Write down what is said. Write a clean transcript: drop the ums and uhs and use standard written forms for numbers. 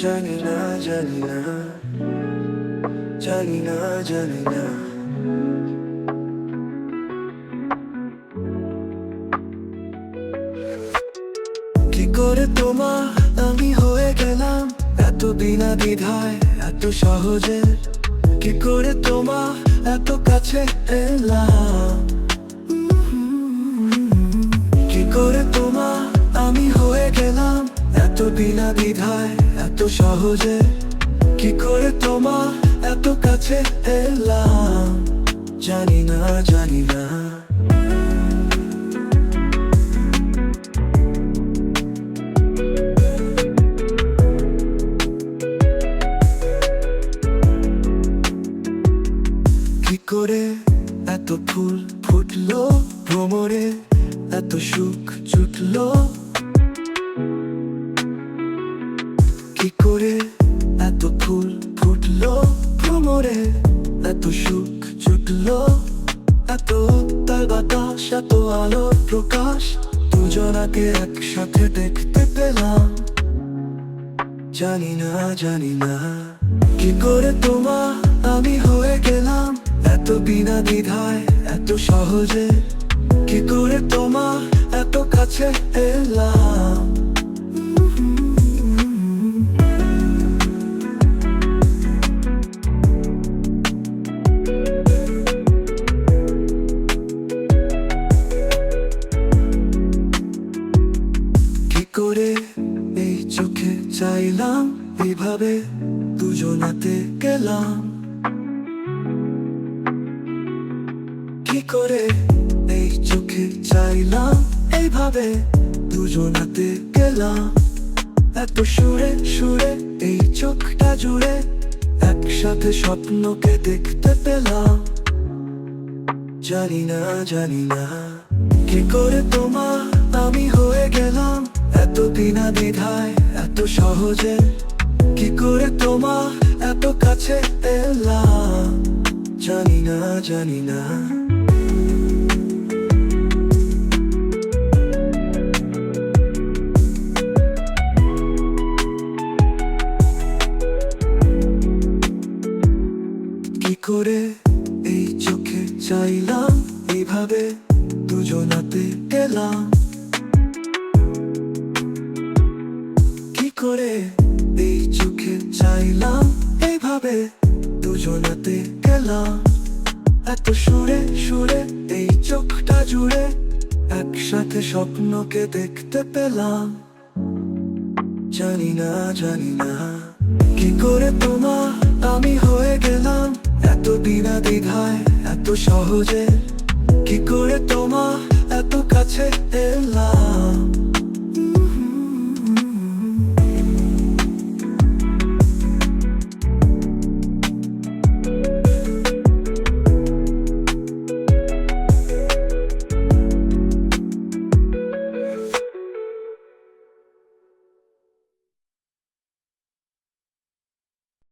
জানি না, জানি না, জানি না, জানি না। কি করে তোমার আমি হয়ে গেলাম এত বিনা দ্বিধায়, এত সহজে? কি করে তোমার এত কাছে এলাম? কি করে তোমার আমি হয়ে গেলাম এত বিনা দ্বিধায়, এত সহজে? কি করে তোমার এত কাছে এলাম? জানি না, জানি না। কি করে এত ফুল ফুটলো ভ্রমরে, এত সুখ জুটলো? কি করে এত ফুল ফুটলো ভ্রমরে, এত সুখ জুটলো? এত তার বাতাস, এত আলোর প্রকাশ, দুজনাকে একসাথে দেখতে পেলাম। জানি না, জানি না। কি করে তোমার আমি হয়ে গেলাম এত বিনা দ্বিধায়, এত সহজে? কি করে তোমার এত কাছে এলাম? কি করে এই চোখে চাইলাম, এইভাবে দুজনাতে গেলাম? কি করে এই চোখে চাইলাম, এইভাবে দুজনাতে গেলাম? এত সুরে সুরে এই চোখটা জুড়ে একসাথে স্বপ্নকে দেখতে পেলাম। জানি না, জানি না। কি করে তোমার আমি হয়ে গেলাম এত বিনা দ্বিধায়, এত সহজে? কি করে তোমার এত কাছে এলাম? জানি না, জানি না। কি করে এই চোখে চাইলাম, এইভাবে দুজনাতে গেলাম? কি করে এই চোখে চাইলাম, এইভাবে দুজনাতে গেলাম? এত সুরে সুরে এই চোখটা জুড়ে একসাথে স্বপ্নকে দেখতে পেলাম। জানি না, জানি না। কি করে তোমার আমি হয়ে গেলাম এত বিনা দ্বিধায়, এত সহজে? কি করে তোমার এত কাছে এলাম?